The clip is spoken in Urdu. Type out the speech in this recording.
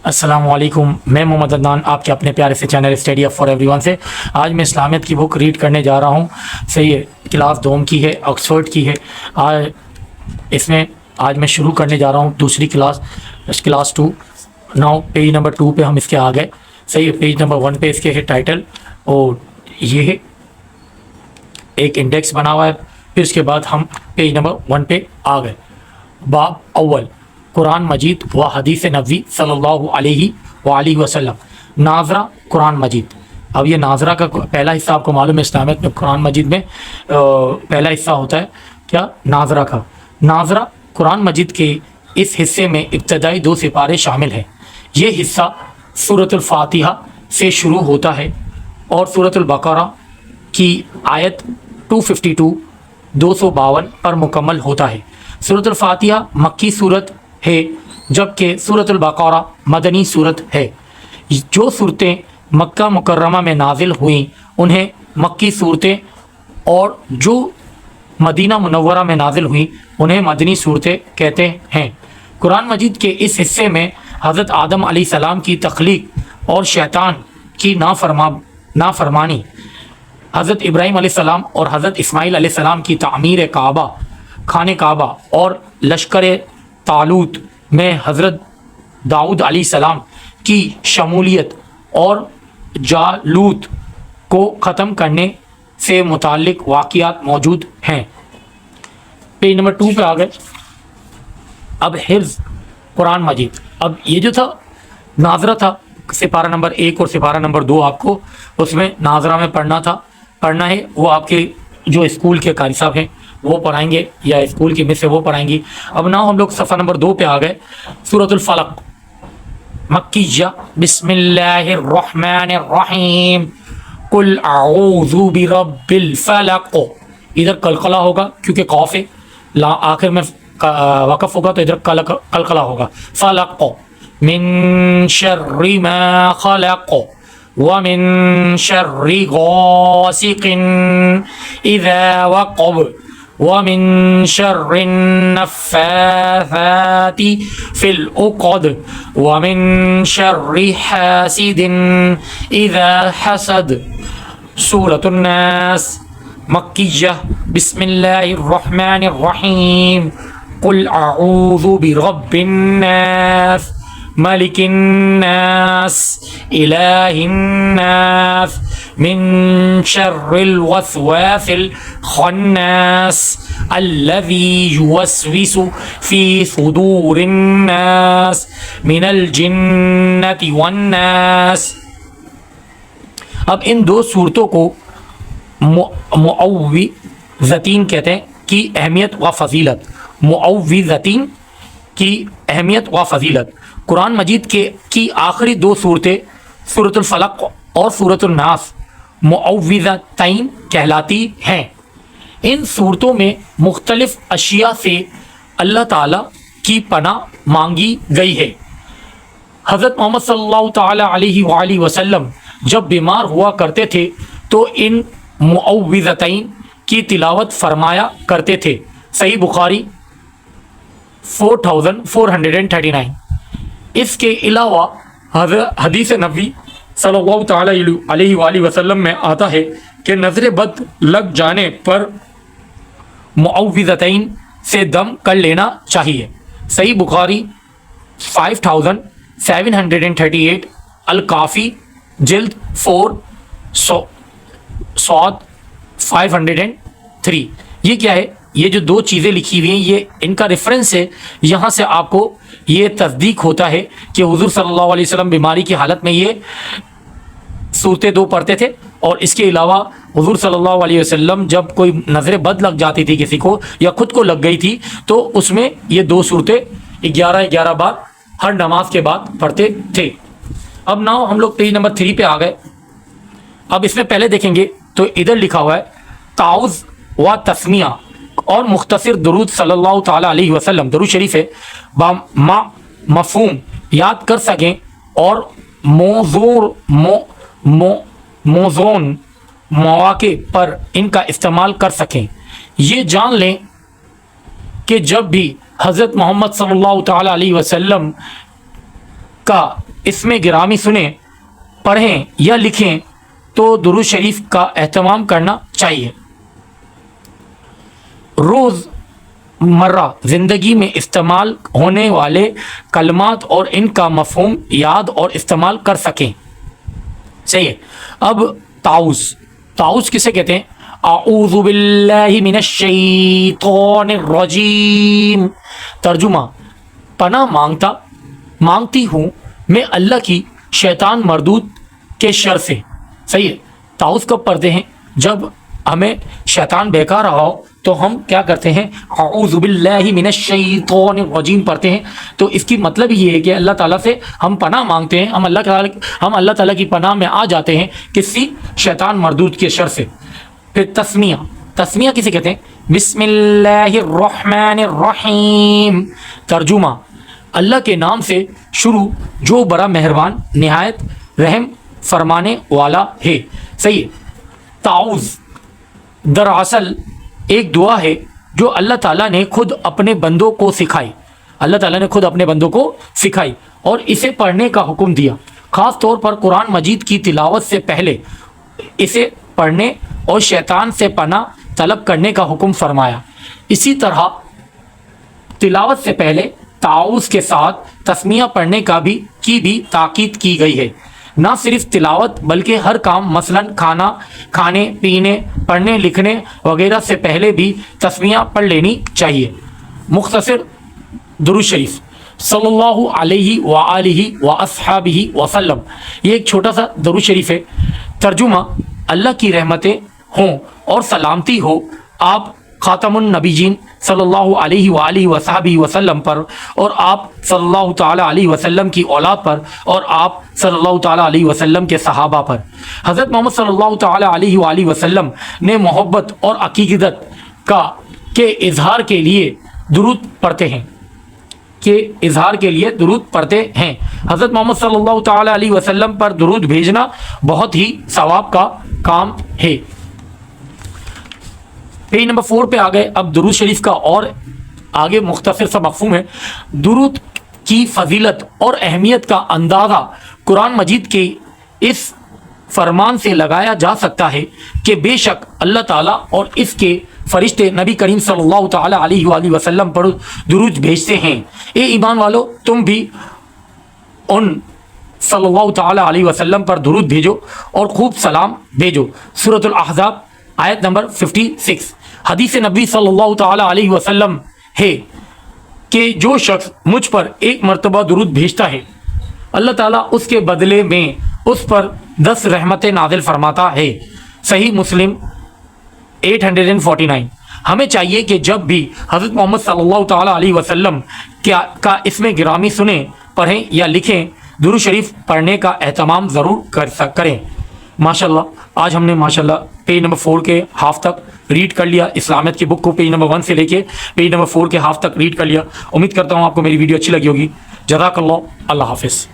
السلام علیکم، میں محمد عدنان آپ کے اپنے پیارے سے channel study up for every one سے آج میں اسلامیت کی بک ریڈ کرنے جا رہا ہوں۔ صحیح ہے، کلاس دوم کی ہے، آکسفورڈ کی ہے۔ آج میں شروع کرنے جا رہا ہوں دوسری کلاس 2۔ ناؤ پیج نمبر 2 پہ ہم اس کے آ گئے۔ صحیح ہے، پیج نمبر 1 پہ اس کے ہے ٹائٹل، اور یہ ہے ایک انڈیکس بنا ہوا ہے۔ پھر اس کے بعد ہم پیج نمبر 1 پہ آ گئے۔ باب اول، قرآن مجید و حدیث نبوی صلی اللہ علیہ وآلہ وسلم۔ ناظرہ قرآن مجید۔ اب یہ ناظرہ کا پہلا حصہ آپ کو معلوم ہے، اسلامیت میں قرآن مجید میں پہلا حصہ ہوتا ہے کیا؟ ناظرہ کا۔ ناظرہ قرآن مجید کے اس حصے میں ابتدائی 2 سپارے شامل ہیں۔ یہ حصہ سورۃ الفاتحہ سے شروع ہوتا ہے اور سورۃ البقرہ کی آیت 252 پر مکمل ہوتا ہے۔ سورۃ الفاتحہ مکی صورت ہے، جبکہ سورۃ البقرہ مدنی صورت ہے۔ جو صورتیں مکہ مکرمہ میں نازل ہوئیں انہیں مکی صورتیں، اور جو مدینہ منورہ میں نازل ہوئیں انہیں مدنی صورتیں کہتے ہیں۔ قرآن مجید کے اس حصے میں حضرت آدم علیہ السلام کی تخلیق اور شیطان کی نافرمانی، حضرت ابراہیم علیہ السلام اور حضرت اسماعیل علیہ السلام کی تعمیر کعبہ، خانہ کعبہ، اور لشکر طالوت میں حضرت داؤد علیہ السلام کی شمولیت اور جالوت کو ختم کرنے سے متعلق واقعات موجود ہیں۔ پیج نمبر 2 پہ آ گئے۔ اب حفظ قرآن مجید۔ اب یہ جو تھا ناظرہ تھا، سپارہ نمبر 1 اور سپارہ نمبر 2 آپ کو اس میں ناظرہ میں پڑھنا ہے۔ وہ آپ کے جو اسکول کے قاری صاحب ہیں وہ پڑھائیں گے، یا اسکول کی مس سے وہ پڑھائیں گی۔ اب نہ ہم لوگ صفحہ نمبر 2 پہ آ گئے۔ سورۃ الفلق مکیہ۔ بسم اللہ الرحمن الرحیم، قل اعوذ برب الفلق۔ ادھر قلقلہ ہوگا کیونکہ قاف ہے، آخر میں وقف ہوگا تو ادھر قلقلہ ہوگا۔ فلق من شر ما خلق ومن شر غاسق اذا وقب ومن شر النفاثات في العقد ومن شر حاسد اذا حسد۔ سورۃ الناس مکیہ۔ بسم اللہ الرحمن الرحیم، قل اعوذ برب الناس ملک الناس الہ الناس من شر الوسواس الخناس الذي يوسوس في صدور الناس من الجنة والناس۔ اب ان 2 صورتوں کو معوذتین کہتے ہیں کی اہمیت و فضیلت۔ معوذتین کی اہمیت و فضیلت۔ قرآن مجید کی آخری 2 صورتیں سورۃ الفلق اور سورۃ الناس معوذتین کہلاتی ہیں۔ ان صورتوں میں مختلف اشیاء سے اللہ تعالیٰ کی پناہ مانگی گئی ہے۔ حضرت محمد صلی اللہ تعالیٰ علیہ وآلہ وسلم جب بیمار ہوا کرتے تھے تو ان معوذتین کی تلاوت فرمایا کرتے تھے۔ صحیح بخاری 4439۔ اس کے علاوہ حدیث نبوی صلی اللہ تعالیٰ علیہ وآلہ وسلم میں آتا ہے کہ نظر بد لگ جانے پر معوذتین سے دم کر لینا چاہیے۔ صحیح بخاری 5738، الکافی جلد 4 صاد 503۔ یہ کیا ہے؟ یہ جو 2 چیزیں لکھی ہوئی ہیں یہ ان کا ریفرنس ہے۔ یہاں سے آپ کو یہ تصدیق ہوتا ہے کہ حضور صلی اللہ علیہ وسلم بیماری کی حالت میں یہ صورتیں 2 پڑھتے تھے، اور اس کے علاوہ حضور صلی اللہ علیہ وسلم جب کوئی نظر بد لگ جاتی تھی کسی کو یا خود کو لگ گئی تھی تو اس میں یہ 2 صورتیں 11 بار ہر نماز کے بعد پڑھتے تھے۔ اب ناؤ ہم لوگ پیج نمبر 3 پہ آ گئے۔ اب اس میں پہلے دیکھیں گے تو ادھر لکھا ہوا ہے تعوذ و تسمیہ اور مختصر درود صلی اللہ تعالیٰ علیہ وسلم، درود شریف ہے، مفہوم یاد کر سکیں اور موزون مواقع پر ان کا استعمال کر سکیں۔ یہ جان لیں کہ جب بھی حضرت محمد صلی اللہ تعالیٰ علیہ وسلم کا اس میں گرامی سنیں، پڑھیں یا لکھیں تو درود شریف کا اہتمام کرنا چاہیے۔ روز مرہ زندگی میں استعمال ہونے والے کلمات اور ان کا مفہوم یاد اور استعمال کر سکیں۔ صحیح ہے۔ اب تعوذ کسے کہتے ہیں؟ اعوذ باللہ من الشیطان الرجیم۔ ترجمہ: پناہ مانگتی ہوں میں اللہ کی شیطان مردود کے شر سے۔ صحیح ہے۔ تعوذ کب پڑھتے ہیں؟ جب ہمیں شیطان بہکا رہا ہو تو ہم کیا کرتے ہیں؟ اعوذ باللہ من الشیطان الرجیم پڑھتے ہیں۔ تو اس کی مطلب یہ ہے کہ اللہ تعالیٰ سے ہم پناہ مانگتے ہیں، ہم اللہ تعالیٰ کی پناہ میں آ جاتے ہیں کسی شیطان مردود کے شر سے۔ پھر تسمیہ کسے کہتے ہیں؟ بسم اللہ الرحمن الرحیم۔ ترجمہ: اللہ کے نام سے شروع جو بڑا مہربان نہایت رحم فرمانے والا ہے۔ صحیح ہے۔ تعوذ دراصل ایک دعا ہے جو اللہ تعالیٰ نے خود اپنے بندوں کو سکھائی اور اسے پڑھنے کا حکم دیا۔ خاص طور پر قرآن مجید کی تلاوت سے پہلے اسے پڑھنے اور شیطان سے پناہ طلب کرنے کا حکم فرمایا۔ اسی طرح تلاوت سے پہلے تعوذ کے ساتھ تسمیہ پڑھنے کی بھی تاکید کی گئی ہے۔ نہ صرف تلاوت بلکہ ہر کام، مثلا کھانے پینے، پڑھنے لکھنے وغیرہ سے پہلے بھی تسمیہ پڑھ لینی چاہیے۔ مختصر درود شریف صلی اللہ علیہ وآلہ واصحابہ وسلم، یہ ایک چھوٹا سا درود شریف ہے۔ ترجمہ: اللہ کی رحمتیں ہوں اور سلامتی ہو آپ خاتم النبیین صلی اللہ علیہ وآلہ وصحبہ وسلم پر، اور آپ صلی اللہ تعالیٰ علیہ وسلم کی اولاد پر، اور آپ صلی اللہ تعالیٰ علیہ وسلم کے صحابہ پر۔ حضرت محمد صلی اللہ تعالیٰ علیہ وآلہ وسلم نے محبت اور عقیدت کے اظہار کے لیے درود پڑھتے ہیں۔ حضرت محمد صلی اللہ تعالیٰ علیہ وسلم پر درود بھیجنا بہت ہی ثواب کا کام ہے۔ پیج نمبر 4 پہ آ گئے۔ اب درود شریف کا اور آگے مختصر سا مفہوم ہے۔ درود کی فضیلت اور اہمیت کا اندازہ قرآن مجید کے اس فرمان سے لگایا جا سکتا ہے کہ بے شک اللہ تعالیٰ اور اس کے فرشتے نبی کریم صلی اللہ تعالیٰ علیہ وآلہ وسلم پر درود بھیجتے ہیں۔ اے ایمان والو، تم بھی ان صلی اللہ تعالیٰ علیہ وسلم پر درود بھیجو اور خوب سلام بھیجو۔ سورۃ الاحزاب آیت نمبر 56۔ حدیث نبی صلی اللہ تعالیٰ علیہ وسلم ہے کہ جو شخص مجھ پر ایک مرتبہ درود بھیجتا ہے اللہ تعالیٰ اس کے بدلے میں اس پر 10 رحمتیں نازل فرماتا ہے۔ صحیح مسلم 849۔ ہمیں چاہیے کہ جب بھی حضرت محمد صلی اللہ تعالیٰ علیہ وسلم کا اسم گرامی سنیں، پڑھیں یا لکھیں، درود شریف پڑھنے کا اہتمام ضرور کریں۔ ماشاءاللہ آج ہم نے ماشاءاللہ پیج نمبر 4 کے ہاف تک ریڈ کر لیا۔ اسلامیت کی بک کو پیج نمبر 1 سے لے کے پیج نمبر 4 کے ہاف تک ریڈ کر لیا۔ امید کرتا ہوں آپ کو میری ویڈیو اچھی لگی ہوگی۔ جزاک اللہ، اللہ حافظ۔